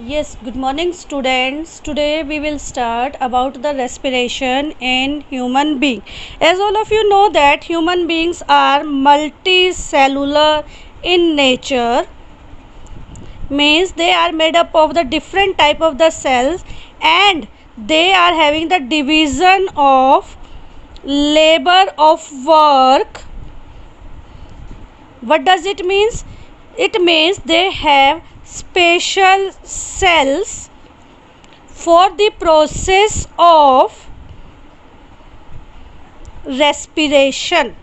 Yes, good morning students. Today we will start about the respiration in human being. As all of you know that human beings are multicellular in nature, means they are made up of the different type of the cells and they are having the division of labor of work. What does it means? It means they have special cells for the process of respiration,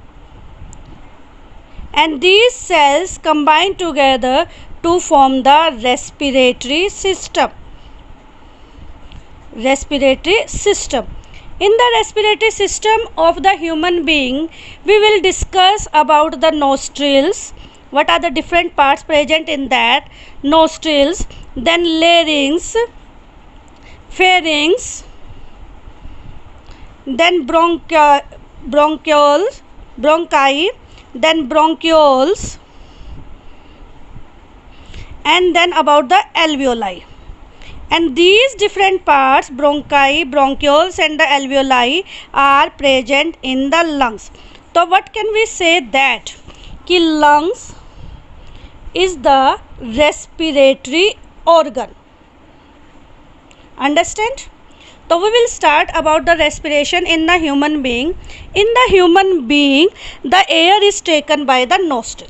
and these cells combine together to form the respiratory system. In the respiratory system of the human being, we will discuss about the nostrils. What are the different parts present in that? Nostrils, then larynx, pharynx, then bronchi, then bronchioles, and then about the alveoli. And these different parts, bronchi, bronchioles and the alveoli, are present in the lungs. So what can we say that कि lungs is the respiratory organ. Understand? So we will start about the respiration in the human being. In the human being, the air is taken by the nostril.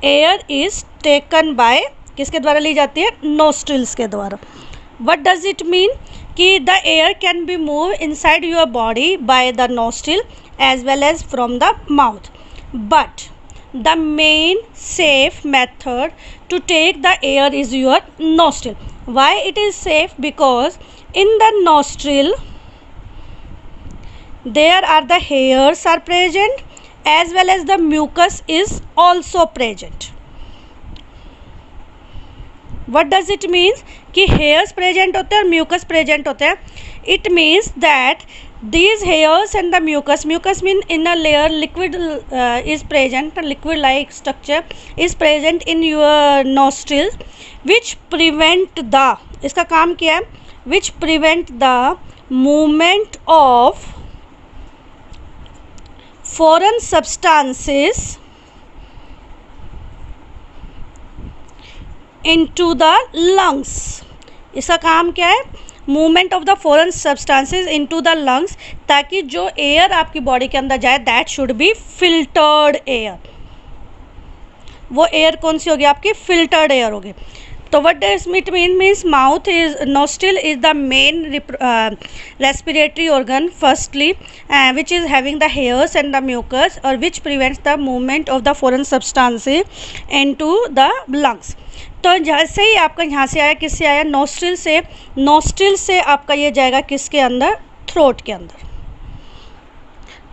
Air is taken by किसके द्वारा ली जाती है? Nostrils के द्वारा. What does it mean? कि the air can be moved inside your body by the nostril as well as from the mouth. But the main safe method to take the air is your nostril. Why it is safe? Because in the nostril there are the hairs are present as well as the mucus is also present. What does it mean? कि hairs present होते हैं और mucus present होते हैं. It means that these hairs and the mucus mean inner layer liquid is present, liquid like structure is present in your nostrils, which prevent the, इसका काम क्या है? Which prevent the movement of foreign substances into the lungs. इसका काम क्या है? Movement of the foreign substances into the lungs, ताकि जो एयर आपकी बॉडी के अंदर जाए that should be filtered air. वो एयर कौन सी होगी? आपकी फिल्टर्ड एयर होगी. तो what does it means mouth is, nostril is the main respiratory organ firstly which is having the hairs and the mucus और which prevents the movement of the foreign substances into the lungs. तो जैसे ही आपका यहाँ से आया, किससे आया? Nostril से आपका ये जाएगा किसके अंदर? थ्रोट के अंदर.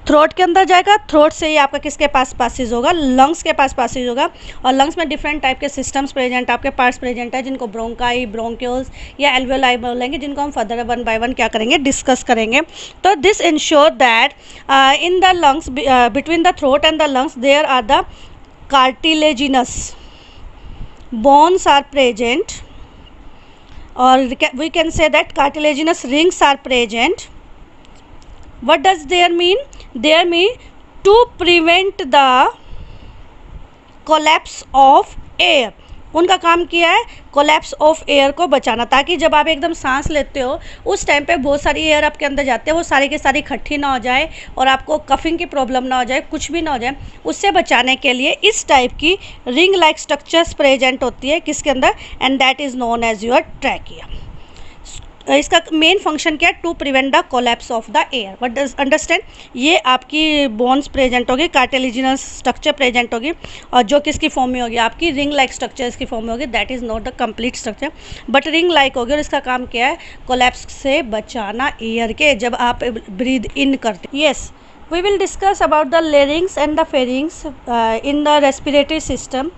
थ्रोट के अंदर जाएगा. थ्रोट से ही आपका किसके पास पासिस होगा? लंग्स के पास पासिस होगा. और लंग्स में डिफरेंट टाइप के सिस्टम्स प्रेजेंट, आपके पार्ट्स प्रेजेंट है, जिनको ब्रोंकाई, ब्रोंक्यूल्स या एल्वेओलाई बोलेंगे, जिनको हम फर्दर वन बाय वन क्या करेंगे? डिस्कस करेंगे. तो this ensure that in the lungs, between the throat and the lungs there are the cartilaginous bones are present, or we can say that cartilaginous rings are present. What does there mean? There mean to prevent the collapse of air. उनका काम किया है collapse of air को बचाना, ताकि जब आप एकदम सांस लेते हो उस टाइम पे बहुत सारी एयर आपके अंदर जाते हैं, वो सारी की सारी इकट्ठी ना हो जाए और आपको कफिंग की प्रॉब्लम ना हो जाए, कुछ भी ना हो जाए. उससे बचाने के लिए इस टाइप की रिंग लाइक स्ट्रक्चर्स प्रेजेंट होती है किसके अंदर? And that is known as your trachea. इसका मेन फंक्शन क्या है? To prevent the collapse of the air. What does understand? ये आपकी बोन्स प्रेजेंट होगी, कार्टिलेजिनस स्ट्रक्चर प्रेजेंट होगी, और जो किसकी फॉर्म में होगी? आपकी रिंग लाइक स्ट्रक्चर की फॉर्म में होगी. That is not the complete structure but ring like होगी. और इसका काम क्या है? कोलैप्स से बचाना एयर के, जब आप ब्रीद इन करते. Yes, we will discuss about the larynx and the pharynx in the respiratory system,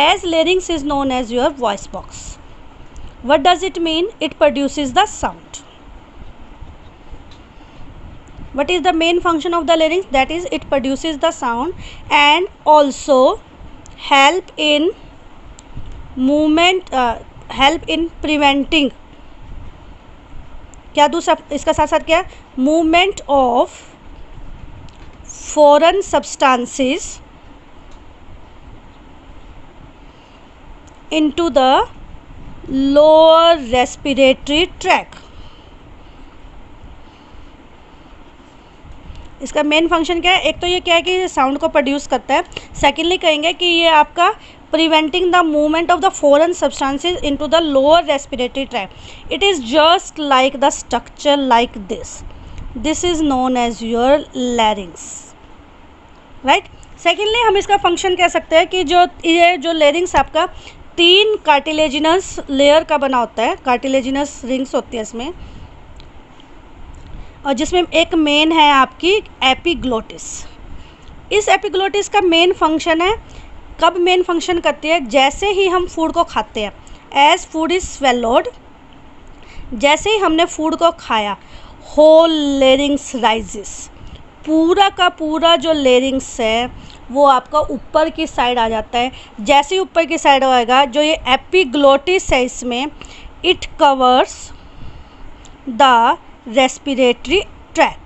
as larynx is known as your voice box. What does it mean? It produces the sound. What is the main function of the larynx? That is, it produces the sound and also help in movement, help in preventing, क्या दूसरा इसका साथ साथ क्या, movement of foreign substances into the lower respiratory track. इसका main function क्या है, एक तो ये क्या है कि साउंड को प्रोड्यूस करता है, सेकेंडली कहेंगे कि ये आपका preventing the movement of the foreign substances into the lower respiratory tract. It is just like the structure like this is known as your larynx, right. Secondly हम इसका फंक्शन कह सकते हैं कि ये जो लैरिंग्स आपका 3 कार्टिलेजिनस लेयर का बना होता है, कार्टिलेजिनस रिंग्स होती है इसमें, और जिसमें एक मेन है आपकी एपिग्लोटिस। इस एपिग्लोटिस का मेन फंक्शन है, कब मेन फंक्शन करती है, जैसे ही हम फूड को खाते हैं, एज फूड इज स्वेलोड, जैसे ही हमने फूड को खाया, होल लेरिंग्स राइजेस, पूरा का पूरा जो लेरिंग्स है वो आपका ऊपर की साइड आ जाता है। जैसे ही ऊपर की साइड आएगा, जो ये एपिग्लोटिस है इसमें, it covers the respiratory tract,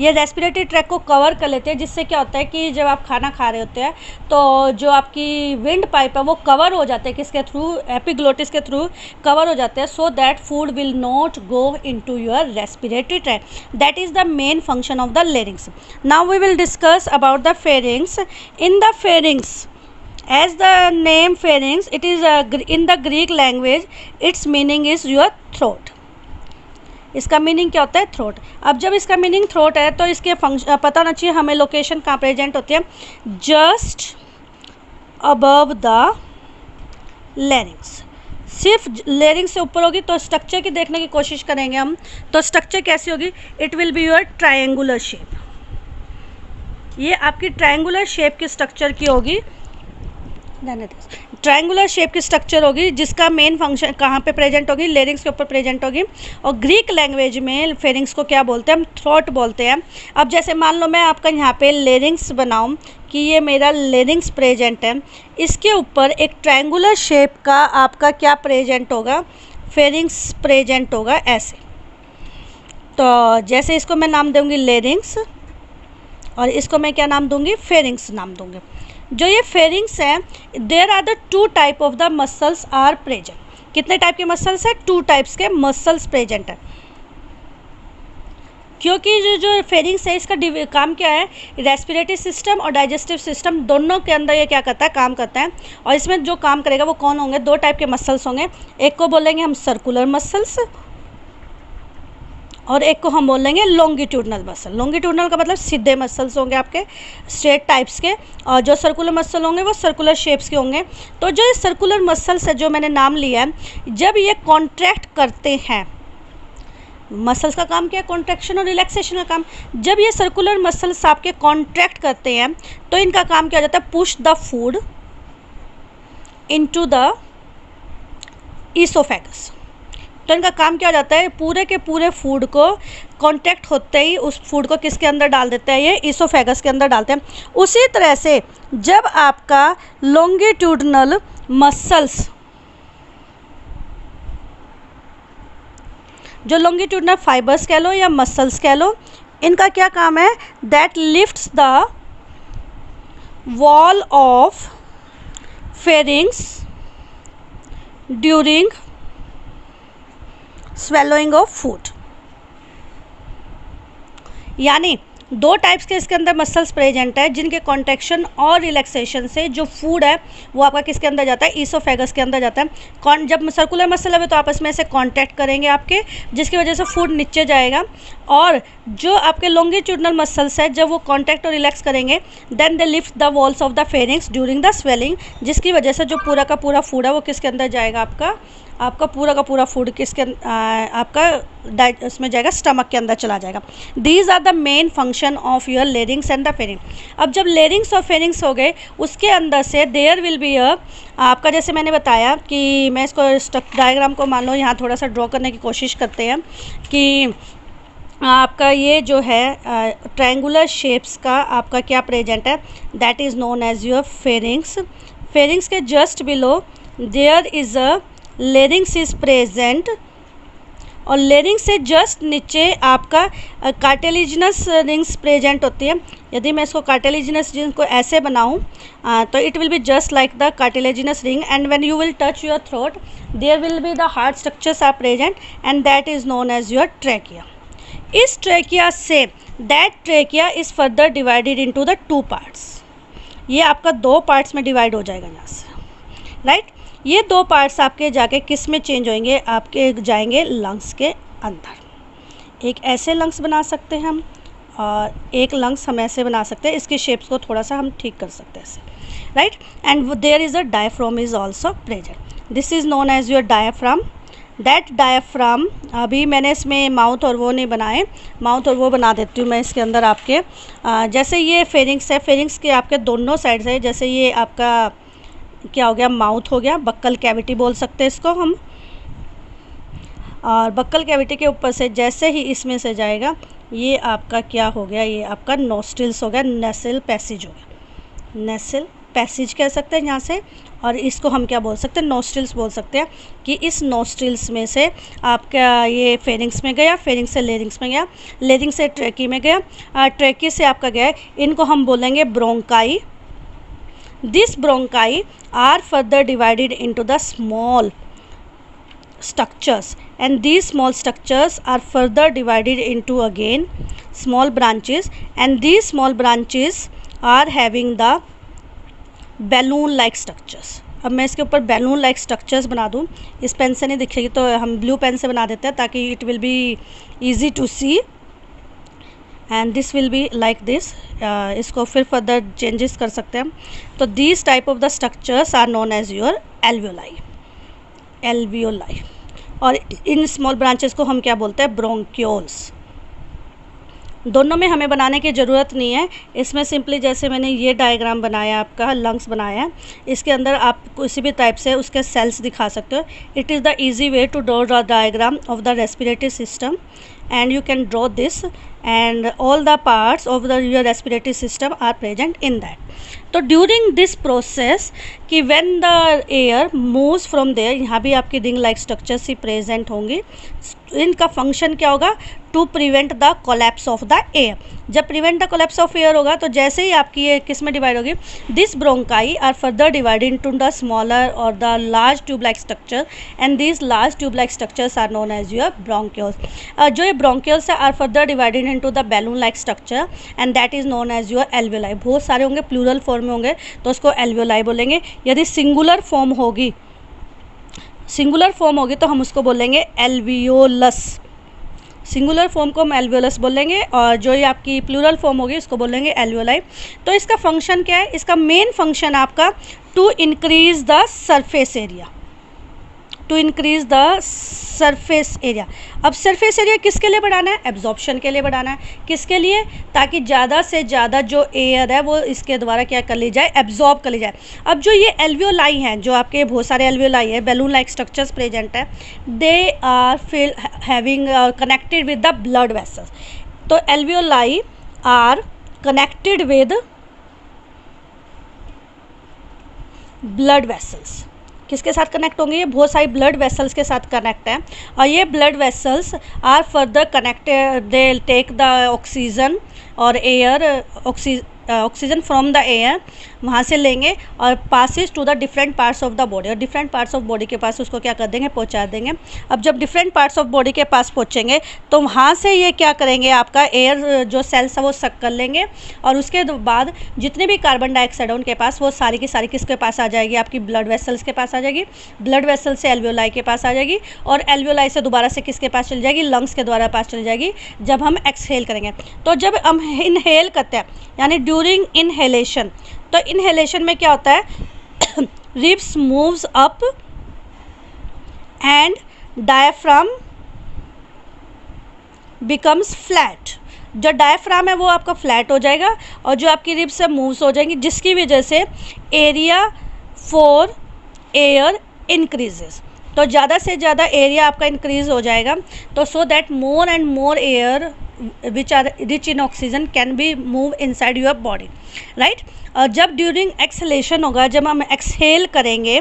ये रेस्पिरेटरी ट्रैक को कवर कर लेते हैं, जिससे क्या होता है कि जब आप खाना खा रहे होते हैं तो जो आपकी विंड पाइप है वो कवर हो जाते हैं, किसके थ्रू, एपिग्लोटिस के थ्रू कवर हो जाते हैं, so that food will not go into your respiratory tract. That is the main function of the larynx. Now we will discuss about the pharynx. In the pharynx, as the name pharynx, it is in the Greek language, its meaning is your throat। इसका meaning क्या होता है, throat. अब जब इसका meaning throat है तो इसके फंक्शन पता होना चाहिए हमें, लोकेशन कहाँ प्रेजेंट होती है, जस्ट अबव द लैरिंग्स। सिर्फ लैरिंग्स से ऊपर होगी तो स्ट्रक्चर की देखने की कोशिश करेंगे हम, तो स्ट्रक्चर कैसी होगी, it will be your triangular shape. ये आपकी ट्रायंगुलर शेप की स्ट्रक्चर की होगी, ट्रायंगुलर शेप की स्ट्रक्चर होगी, जिसका मेन फंक्शन कहाँ पे प्रेजेंट होगी, लेरिंग्स के ऊपर प्रेजेंट होगी। और ग्रीक लैंग्वेज में फेरिंग्स को क्या बोलते हैं, हम थ्रोट बोलते हैं। अब जैसे मान लो मैं आपका यहाँ पे लेरिंग्स बनाऊँ कि ये मेरा लेरिंग्स प्रेजेंट है, इसके ऊपर एक ट्रायंगुलर शेप का आपका क्या प्रेजेंट होगा, फेरिंग्स प्रेजेंट होगा, ऐसे। तो जैसे इसको मैं नाम दूँगी लेरिंग्स और इसको मैं क्या नाम दूँगी, फेरिंग्स नाम दूँगी। जो ये फेरिंग्स है, there are the 2 type of the muscles are present. कितने टाइप के मसल्स है, 2 टाइप्स के मसल्स प्रेजेंट है। क्योंकि जो फेरिंग्स है इसका काम क्या है, रेस्पिरेटरी सिस्टम और डाइजेस्टिव सिस्टम दोनों के अंदर ये क्या करता है, काम करता है। और इसमें जो काम करेगा वो कौन होंगे, 2 टाइप के मसल्स होंगे। एक को बोलेंगे हम सर्कुलर मसल्स और एक को हम बोलेंगे लॉन्गिट्यूडनल मसल। लॉन्गिट्यूडनल का मतलब सीधे मसल्स होंगे आपके, स्ट्रेट टाइप्स के, और जो सर्कुलर मसल होंगे वो सर्कुलर शेप्स के होंगे। तो जो ये सर्कुलर मसल्स है जो मैंने नाम लिया है, जब ये कॉन्ट्रैक्ट करते हैं, मसल्स का काम क्या है, कॉन्ट्रैक्शन और रिलैक्सेशन का काम। जब ये सर्कुलर मसल्स आपके कॉन्ट्रैक्ट करते हैं तो इनका काम क्या हो जाता है, push the food into the oesophagus. तो इनका काम क्या हो जाता है, पूरे के पूरे फूड को कांटेक्ट होते ही उस फूड को किसके अंदर डाल देते हैं, ये ईसोफेगस के अंदर डालते हैं। उसी तरह से जब आपका लॉन्गिट्यूडनल मसल्स, जो लॉन्गिट्यूडनल फाइबर्स कह लो या मसल्स कह लो, इनका क्या काम है, that lifts the wall of pharynx during swallowing of food. यानी 2 टाइप्स के इसके अंदर मसल्स प्रेजेंट है, जिनके कॉन्ट्रैक्शन और रिलैक्सेशन से जो फूड है वो आपका किसके अंदर जाता है, ईसोफेगस के अंदर जाता है। जब सर्कुलर मसल है तो आपस में से कॉन्टैक्ट करेंगे आपके, जिसकी वजह से फूड नीचे जाएगा। और जो आपके लॉन्गिट्यूडनल मसल्स है, जब वो कॉन्टैक्ट और रिलैक्स करेंगे, then they lift the walls of the pharynx during the swallowing, जिसकी वजह से जो पूरा का पूरा फूड है वो किसके अंदर जाएगा, आपका पूरा का पूरा फूड किसके आपका उसमें जाएगा, स्टमक के अंदर चला जाएगा। These are the main function of your larynx and the pharynx. अब जब लेरिंग्स और फेरिंग्स हो गए, उसके अंदर से देयर विल बी आपका, जैसे मैंने बताया कि मैं इसको डायग्राम को मान लो यहाँ थोड़ा सा ड्रॉ करने की कोशिश करते हैं कि आपका ये जो है ट्रायंगुलर शेप्स का आपका क्या प्रेजेंट है, that is known as your pharynx. Pharynx के just below there is a larynx is present, और लेरिंग्स से जस्ट नीचे आपका कार्टिलेजिनस रिंग्स प्रेजेंट होती है। यदि मैं इसको कार्टिलेजिनस रिंग को ऐसे बनाऊं तो it will be just like the cartilaginous ring, and when you will touch your throat there will be the hard structures are present, and that is known as your trachea. इस trachea से that trachea is further divided into the 2 parts. ये आपका 2 parts में divide हो जाएगा यहाँ से, right. ये 2 पार्ट्स आपके जाके किस में चेंज होंगे, आपके जाएंगे लंग्स के अंदर। एक ऐसे लंग्स बना सकते हैं हम, और एक लंग्स हम ऐसे बना सकते हैं। इसकी शेप्स को थोड़ा सा हम ठीक कर सकते हैं ऐसे, right. And there is a diaphragm is also present. This is known as your diaphragm. That diaphragm, अभी मैंने इसमें माउथ और वो नहीं बनाए, माउथ और वो बना देती हूँ मैं इसके अंदर आपके। जैसे ये फेरिंग्स है, फेरिंग्स के आपके दोनों साइड है। जैसे ये आपका क्या हो गया, माउथ हो गया, बक्कल कैविटी बोल सकते हैं इसको हम। और बक्कल कैविटी के ऊपर से जैसे ही इसमें से जाएगा, ये आपका क्या हो गया, ये आपका नोस्ट्रिल्स हो गया, नेसल पैसेज हो गया। नेसल पैसेज कह सकते हैं यहाँ से, और इसको हम क्या बोल सकते हैं, नोस्ट्रिल्स बोल सकते हैं। कि इस नोस्ट्रिल्स में से आपका ये फेरिंग्स में गया, फेरिंग्स से लेरिंग्स में गया, लेरिंग्स से ट्रैकी में गया, ट्रैकी से आपका गया, इनको हम बोलेंगे bronchi. This bronchi are further divided into the small structures, and these small structures are further divided into again small branches, and these small branches are having the balloon like structures। अब मैं इसके ऊपर balloon like structures बना दूँ, इस pen से नहीं दिखेगी तो हम ब्लू पेन से बना देते हैं ताकि it will be easy to see, and this will be like this. इसको फिर फर्दर चेंजेस कर सकते हैं हम। तो this type of the structures are known as your alveoli, alveoli. और इन स्मॉल ब्रांचेस को हम क्या बोलते हैं, ब्रोंक्यूल्स। दोनों में हमें बनाने की ज़रूरत नहीं है। इसमें सिंपली जैसे मैंने ये डायग्राम बनाया, आपका लंग्स बनाया, इसके अंदर आप किसी भी टाइप से उसके सेल्स दिखा सकते हो। It is the easy way to draw the diagram of the respiratory system, and you can draw this, and all the parts of the your respiratory system are present in that. तो during this process कि when the air moves from there, यहाँ भी आपकी ring like structures ही present होंगी। इनका function क्या होगा, to prevent the collapse of the air. जब prevent the collapse of air होगा तो जैसे ही आपकी ये किस में डिवाइड होगी, this bronchi are further divided into the smaller और the large tube like structure, and this large tube like structures are known as your bronchioles. जो ये bronchioles are further divided into the balloon like structure, and that is known as your alveoli. बहुत सारे होंगे, plural form में होंगे तो उसको alveoli बोलेंगे। यदि सिंगुलर फॉर्म होगी, सिंगुलर फॉर्म होगी तो हम उसको बोलेंगे एल्वियोलस। सिंगुलर फॉर्म को हम एल्वियोलस बोलेंगे, और जो ये आपकी प्लूरल फॉर्म होगी उसको बोलेंगे एल्वियोलाई। तो इसका फंक्शन क्या है, इसका मेन फंक्शन आपका to increase the surface area, to increase the surface area. अब सरफेस एरिया किसके लिए बढ़ाना है, एब्जॉर्प्शन के लिए बढ़ाना है। किसके लिए, ताकि ज़्यादा से ज़्यादा जो एयर है वो इसके द्वारा क्या कर ली जाए, एब्जॉर्ब कर ली जाए। अब जो ये एल्वियोलाई हैं, जो आपके बहुत सारे एल्वियोलाई है, बैलून लाइक स्ट्रक्चर्स प्रेजेंट है, they are fill having connected with the blood vessels. तो alveoli are connected with blood vessels. किसके साथ कनेक्ट होंगे, ये बहुत सारी ब्लड वेसल्स के साथ कनेक्ट है, और ये blood vessels are further connected, they take the oxygen और air, oxygen from the air, वहाँ से लेंगे और passes to the different parts of the body, और डिफरेंट पार्ट्स ऑफ बॉडी के पास उसको क्या कर देंगे, पहुँचा देंगे। अब जब डिफरेंट पार्ट्स ऑफ बॉडी के पास पहुँचेंगे तो वहाँ से ये क्या करेंगे, आपका एयर जो सेल्स है वो सक कर लेंगे, और उसके बाद जितने भी कार्बन डाइऑक्साइड है उनके पास, वो सारी की सारी किसके पास आ जाएगी, आपकी ब्लड वेसल्स के पास आ जाएगी। ब्लड वेसल से एल्वियोलाई के पास आ जाएगी, और एल्वियोलाई से दोबारा से किसके पास चली जाएगी, लंग्स के द्वारा पास चली जाएगी जब हम एक्सहेल करेंगे। तो जब हम इनहेल करते हैं, यानी ड्यूरिंग इनहेलेशन, तो इनहेलेशन में क्या होता है, ribs moves up and diaphragm becomes flat. जो डायफ्राम है वो आपका फ्लैट हो जाएगा, और जो आपकी रिब्स है मूव्स हो जाएंगी, जिसकी वजह से एरिया फॉर एयर इंक्रीजेस। तो ज़्यादा से ज़्यादा एरिया आपका इंक्रीज हो जाएगा, तो so that more and more air which are rich in oxygen can be move inside your body, right। जब ड्यूरिंग एक्सहेलेशन होगा, जब हम एक्सहेल करेंगे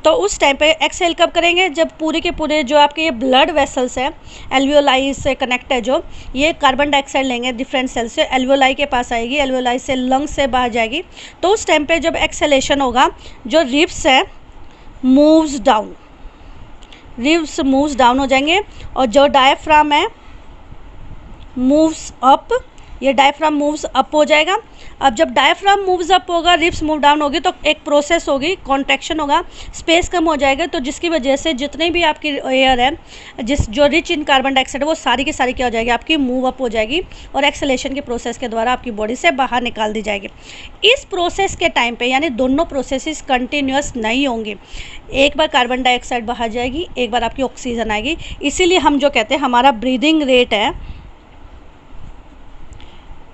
तो उस टाइम पे एक्सहेल कब करेंगे, जब पूरे के पूरे जो आपके ये ब्लड वेसल्स है एल्वियोलाई से कनेक्ट है, जो ये कार्बन डाइऑक्साइड लेंगे डिफरेंट सेल से, एल्वियोलाई के पास आएगी, एल्वियोलाई से लंग्स से बाहर जाएगी। तो उस टाइम पे जब एक्सहेलेशन होगा, जो रिब्स है moves down, ribs moves down हो जाएंगे, और जो डायफ्राम है मूव्स अप, ये डायफ्राम मूव्स अप हो जाएगा। अब जब डायफ्राम मूव्स अप होगा, रिब्स मूव डाउन होगी, तो एक प्रोसेस होगी, कॉन्ट्रैक्शन होगा, स्पेस कम हो जाएगा, तो जिसकी वजह से जितने भी आपकी एयर है जो रिच इन कार्बन डाइऑक्साइड है वो सारी की सारी क्या हो जाएगी, आपकी मूव अप हो जाएगी और एक्सेलेशन के प्रोसेस के द्वारा आपकी बॉडी से बाहर निकाल दी जाएगी। इस प्रोसेस के टाइम पे यानी दोनों प्रोसेसेस कंटिन्यूस नहीं होंगे, एक बार कार्बन डाइऑक्साइड बाहर जाएगी, एक बार आपकी ऑक्सीजन आएगी। इसीलिए हम जो कहते हैं हमारा ब्रीदिंग रेट है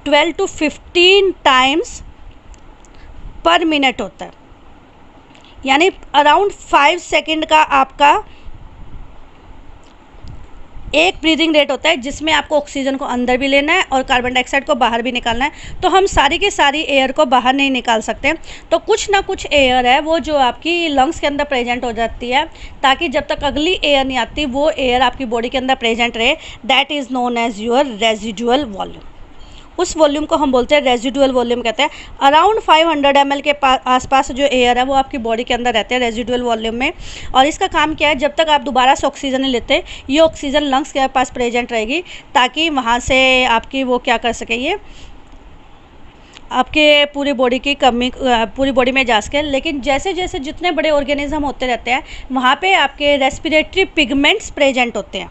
12 to 15 टाइम्स पर मिनट होता है, यानी अराउंड 5 सेकेंड का आपका एक ब्रीदिंग रेट होता है, जिसमें आपको ऑक्सीजन को अंदर भी लेना है और कार्बन डाइऑक्साइड को बाहर भी निकालना है। तो हम सारी की सारी एयर को बाहर नहीं निकाल सकते, तो कुछ ना कुछ एयर है वो जो आपकी लंग्स के अंदर प्रेजेंट हो जाती है, ताकि जब तक अगली एयर नहीं आती वो एयर आपकी बॉडी के अंदर प्रेजेंट रहे। That is known as your residual volume. उस वॉल्यूम को हम बोलते हैं रेजिडुअल वॉल्यूम कहते हैं। अराउंड 500 ml के आसपास जो एयर है वो आपकी बॉडी के अंदर रहते हैं रेजिडुअल वॉल्यूम में। और इसका काम क्या है, जब तक आप दोबारा से ऑक्सीजन नहीं लेते, ये ऑक्सीजन लंग्स के पास प्रेजेंट रहेगी, ताकि वहाँ से आपकी वो क्या कर सके, ये आपके पूरी बॉडी की कमी पूरी बॉडी में जा सके। लेकिन जैसे जैसे जितने बड़े ऑर्गेनिज्म होते रहते हैं, वहाँ पे आपके रेस्पिरेटरी पिगमेंट्स प्रेजेंट होते हैं।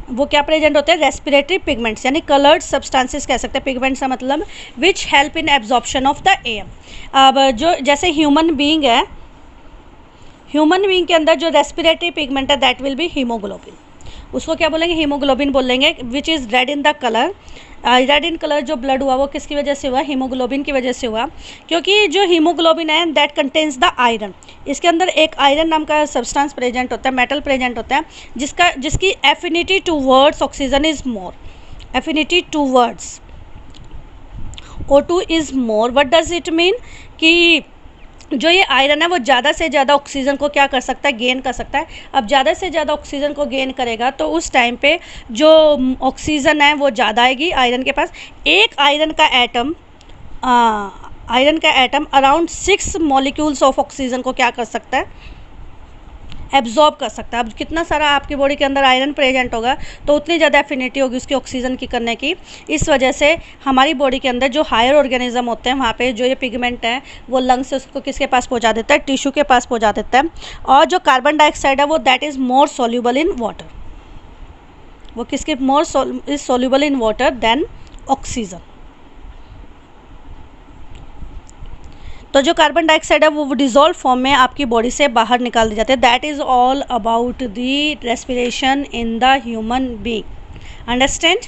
वो क्या प्रेजेंट होते हैं, रेस्पिरेटरी पिगमेंट्स, यानी कलर्ड सब्सटेंसेस कह सकते हैं। पिगमेंट्स का मतलब which help in absorption of the air. अब जो जैसे ह्यूमन बीइंग है, ह्यूमन बीइंग के अंदर जो रेस्पिरेटरी पिगमेंट है दैट विल बी हीमोग्लोबिन। उसको क्या बोलेंगे, हीमोग्लोबिन बोलेंगे, which is red in the colour. Red in colour जो ब्लड हुआ वो किसकी वजह से हुआ, हीमोग्लोबिन की वजह से हुआ, क्योंकि जो हीमोग्लोबिन है दैट कंटेन्स द आयरन। इसके अंदर एक आयरन नाम का सब्सटेंस प्रेजेंट होता है, मेटल प्रेजेंट होता है, जिसकी affinity towards oxygen is more, affinity towards O2 is more. What does it mean, कि जो ये आयरन है वो ज़्यादा से ज़्यादा ऑक्सीजन को क्या कर सकता है, गेन कर सकता है। अब ज़्यादा से ज़्यादा ऑक्सीजन को गेन करेगा तो उस टाइम पे जो ऑक्सीजन है वो ज़्यादा आएगी आयरन के पास। एक आयरन का atom around 6 molecules of oxygen को क्या कर सकता है, एब्जॉर्ब कर सकता है। अब कितना सारा आपकी बॉडी के अंदर आयरन प्रेजेंट होगा तो उतनी ज़्यादा एफिनिटी होगी उसकी ऑक्सीजन की करने की। इस वजह से हमारी बॉडी के अंदर जो हायर ऑर्गेनिज्म होते हैं वहाँ पे जो ये पिगमेंट है वो लंग्स से उसको किसके पास पहुँचा देता है, टिश्यू के पास पहुँचा देता है। और जो कार्बन डाइऑक्साइड है वो that is more soluble in water, वो किसके more is soluble in water than oxygen. तो जो कार्बन डाइऑक्साइड है वो डिजोल्व फॉर्म में आपकी बॉडी से बाहर निकाल दी जाती है। That is all about the respiration in the human being. Understand.